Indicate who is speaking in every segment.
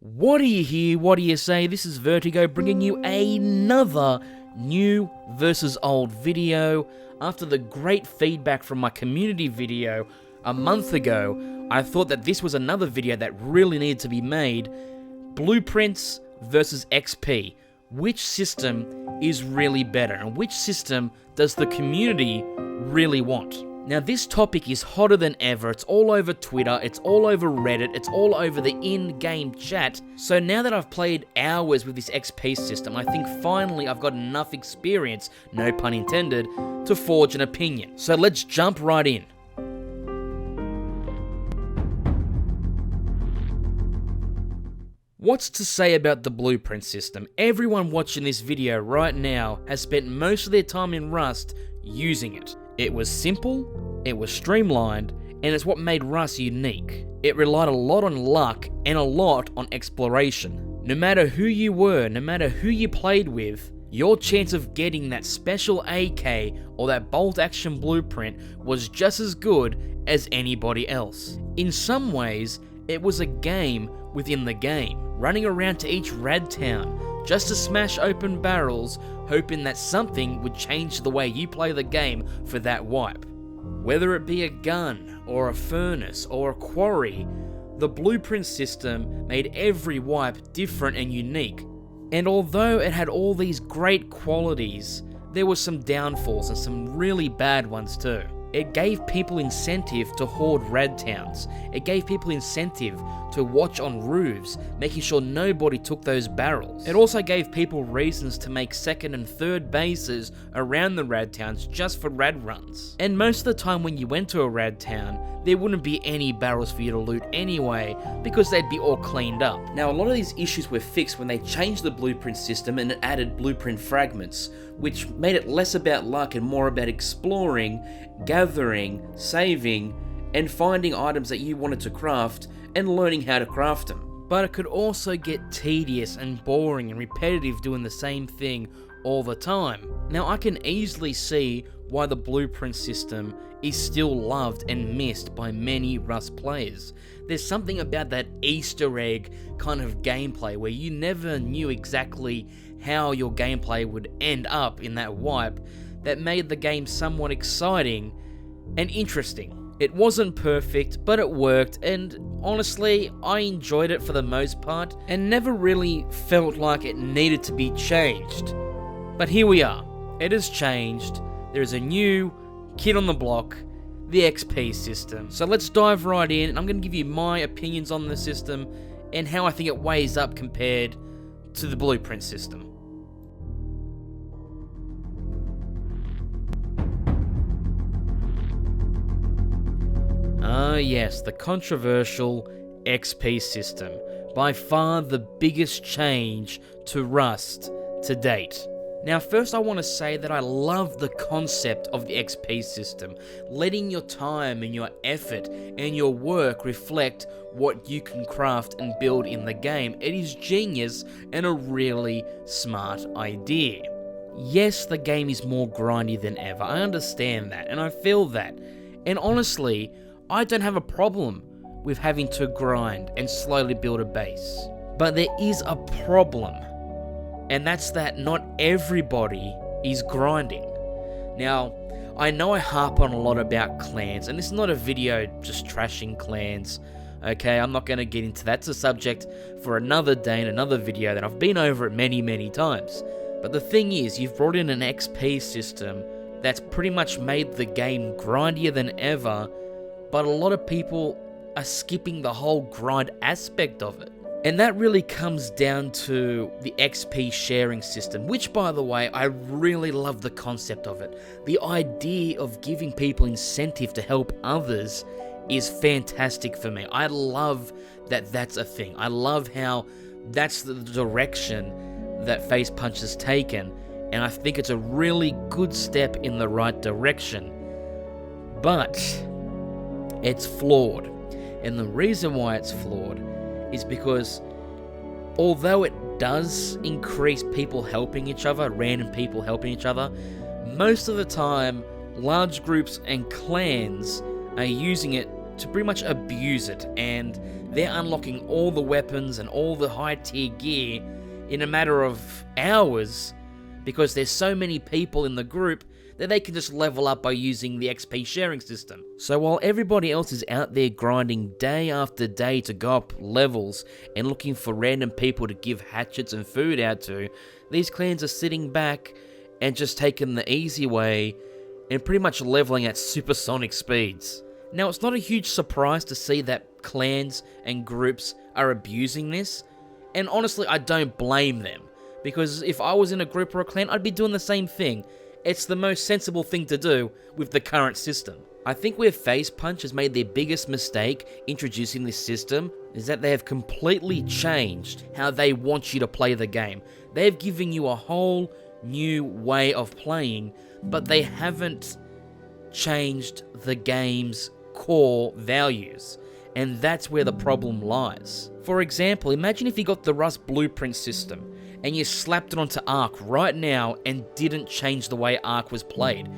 Speaker 1: What do you hear? What do you say? This is VERTiiGO bringing you another new versus old video. After the great feedback from my community video a month ago, I thought that this was another video that really needed to be made. Blueprints versus XP. Which system is really better, and which system does the community really want? Now, this topic is hotter than ever. It's all over Twitter, it's all over Reddit, it's all over the in-game chat. So now that I've played hours with this XP system, I think finally I've got enough experience, no pun intended, to forge an opinion. So let's jump right in. What's to say about the blueprint system? Everyone watching this video right now has spent most of their time in Rust using it. It was simple, it was streamlined, and it's what made Rust unique. It relied a lot on luck and a lot on exploration. No matter who you were, no matter who you played with, your chance of getting that special AK or that bolt action blueprint was just as good as anybody else. In some ways, it was a game within the game, running around to each rad town just to smash open barrels, hoping that something would change the way you play the game for that wipe. Whether it be a gun, or a furnace, or a quarry, the blueprint system made every wipe different and unique. And although it had all these great qualities, there were some downfalls and some really bad ones too. It gave people incentive to hoard rad towns. It gave people incentive to watch on roofs, making sure nobody took those barrels. It also gave people reasons to make second and third bases around the rad towns just for rad runs. And most of the time when you went to a rad town, there wouldn't be any barrels for you to loot anyway, because they'd be all cleaned up. Now, a lot of these issues were fixed when they changed the blueprint system and it added blueprint fragments, which made it less about luck and more about exploring, gathering, saving, and finding items that you wanted to craft and learning how to craft them. But it could also get tedious and boring and repetitive doing the same thing all the time. Now, I can easily see why the blueprint system is still loved and missed by many Rust players. There's something about that Easter egg kind of gameplay where you never knew exactly how your gameplay would end up in that wipe that made the game somewhat exciting and interesting. It wasn't perfect, but it worked, and honestly, I enjoyed it for the most part, and never really felt like it needed to be changed. But here we are. It has changed. There is a new kid on the block, the XP system. So let's dive right in, and I'm going to give you my opinions on the system and how I think it weighs up compared to the blueprint system. Ah yes, the controversial XP system. By far the biggest change to Rust to date. Now first I want to say that I love the concept of the XP system, letting your time and your effort and your work reflect what you can craft and build in the game. It is genius and a really smart idea. Yes, the game is more grindy than ever, I understand that and I feel that. And honestly, I don't have a problem with having to grind and slowly build a base. But there is a problem. And that's that not everybody is grinding. Now, I know I harp on a lot about clans, and this is not a video just trashing clans, okay? I'm not going to get into that. It's a subject for another day and another video that I've been over it many times. But the thing is, you've brought in an XP system that's pretty much made the game grindier than ever, but a lot of people are skipping the whole grind aspect of it. And that really comes down to the XP sharing system, which, by the way, I really love the concept of it. The idea of giving people incentive to help others is fantastic for me. I love that that's a thing. I love how that's the direction that Face Punch has taken, and I think it's a really good step in the right direction. But it's flawed. And the reason why it's flawed is because although it does increase people helping each other, random people helping each other, most of the time large groups and clans are using it to pretty much abuse it and they're unlocking all the weapons and all the high tier gear in a matter of hours because there's so many people in the group that they can just level up by using the XP sharing system. So while everybody else is out there grinding day after day to go up levels and looking for random people to give hatchets and food out to, these clans are sitting back and just taking the easy way and pretty much leveling at supersonic speeds. Now, it's not a huge surprise to see that clans and groups are abusing this, and honestly, I don't blame them, because if I was in a group or a clan, I'd be doing the same thing. It's the most sensible thing to do with the current system. I think where FaZe Punch has made their biggest mistake introducing this system is that they have completely changed how they want you to play the game. They've given you a whole new way of playing, but they haven't changed the game's core values. And that's where the problem lies. For example, imagine if you got the Rust blueprint system and you slapped it onto Ark right now and didn't change the way Ark was played.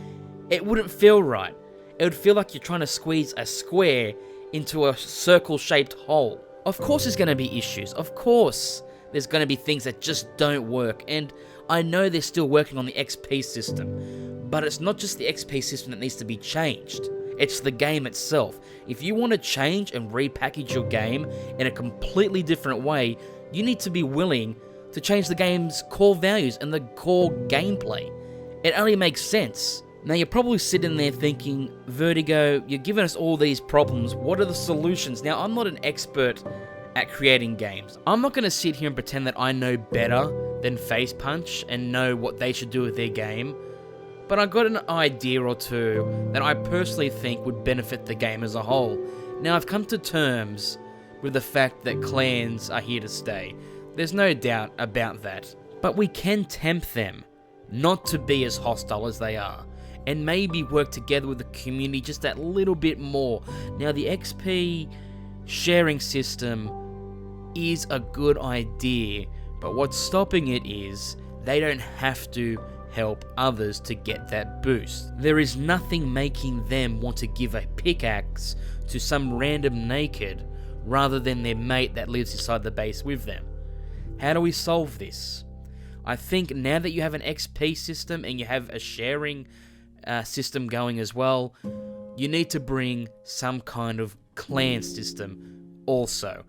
Speaker 1: It wouldn't feel right. It would feel like you're trying to squeeze a square into a circle-shaped hole. Of course there's going to be issues. Of course there's going to be things that just don't work. And I know they're still working on the XP system. But it's not just the XP system that needs to be changed. It's the game itself. If you want to change and repackage your game in a completely different way, you need to be willing to change the game's core values and the core gameplay. It only makes sense. Now you're probably sitting there thinking, VERTiiGO, you're giving us all these problems, what are the solutions? Now I'm not an expert at creating games. I'm not going to sit here and pretend that I know better than FaZe Punch and know what they should do with their game, but I got an idea or two that I personally think would benefit the game as a whole. Now I've come to terms with the fact that clans are here to stay. There's no doubt about that. But we can tempt them not to be as hostile as they are, and maybe work together with the community just that little bit more. Now the XP sharing system is a good idea, but what's stopping it is they don't have to help others to get that boost. There is nothing making them want to give a pickaxe to some random naked rather than their mate that lives inside the base with them. How do we solve this? I think now that you have an XP system and you have a sharing system going as well, you need to bring some kind of clan system also.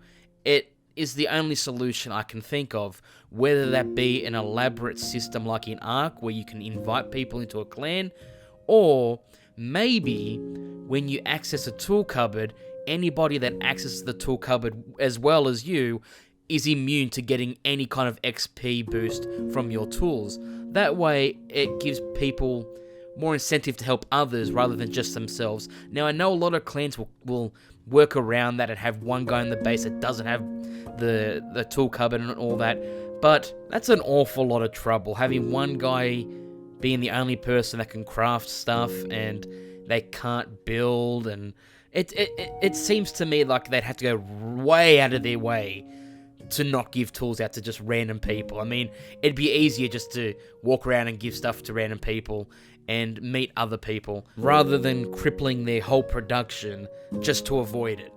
Speaker 1: It is the only solution I can think of, whether that be an elaborate system like in Ark where you can invite people into a clan, or maybe when you access a tool cupboard, anybody that accesses the tool cupboard as well as you is immune to getting any kind of XP boost from your tools. That way, it gives people more incentive to help others rather than just themselves. Now, I know a lot of clans will work around that and have one guy in the base that doesn't have the tool cupboard and all that, but that's an awful lot of trouble, having one guy being the only person that can craft stuff and they can't build, and it seems to me like they'd have to go way out of their way to not give tools out to just random people. I mean, it'd be easier just to walk around and give stuff to random people and meet other people, rather than crippling their whole production just to avoid it.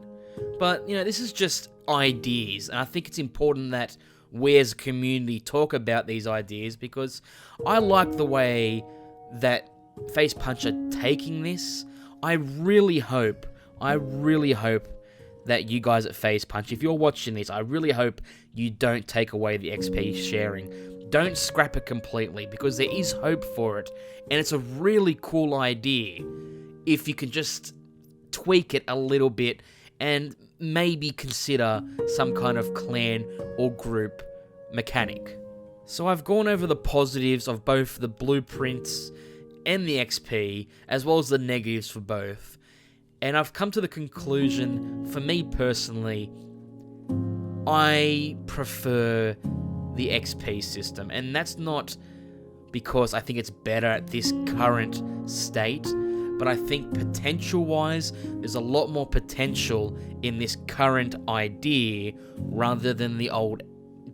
Speaker 1: But, you know, this is just ideas, and I think it's important that we as a community talk about these ideas, because I like the way that FaZe Punch are taking this. I really hope that you guys at FaZe Punch, if you're watching this, I really hope you don't take away the XP sharing. Don't scrap it completely, because there is hope for it, and it's a really cool idea if you can just tweak it a little bit and maybe consider some kind of clan or group mechanic. So I've gone over the positives of both the blueprints and the XP, as well as the negatives for both. And I've come to the conclusion, for me personally, I prefer the XP system. And that's not because I think it's better at this current state, but I think potential-wise, there's a lot more potential in this current idea rather than the old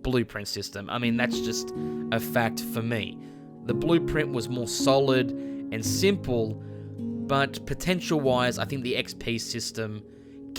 Speaker 1: blueprint system. I mean, that's just a fact for me. The blueprint was more solid and simple, but potential-wise, I think the XP system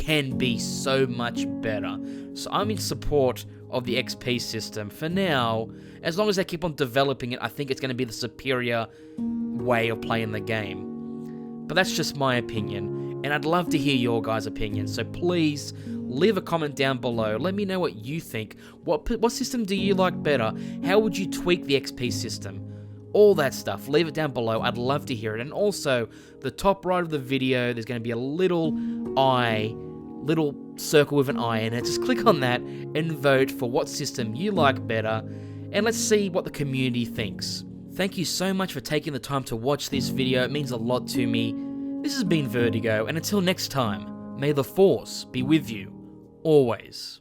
Speaker 1: can be so much better. So I'm in support of the XP system for now. As long as they keep on developing it, I think it's going to be the superior way of playing the game. But that's just my opinion, and I'd love to hear your guys' opinions, so please leave a comment down below. Let me know what you think. What system do you like better? How would you tweak the XP system? All that stuff, leave it down below. I'd love to hear it. And also, the top right of the video, there's going to be a little circle with an eye in it. Just click on that and vote for what system you like better, and let's see what the community thinks. Thank you so much for taking the time to watch this video. It means a lot to me. This has been VERTiiGO, and until next time, may the Force be with you, always.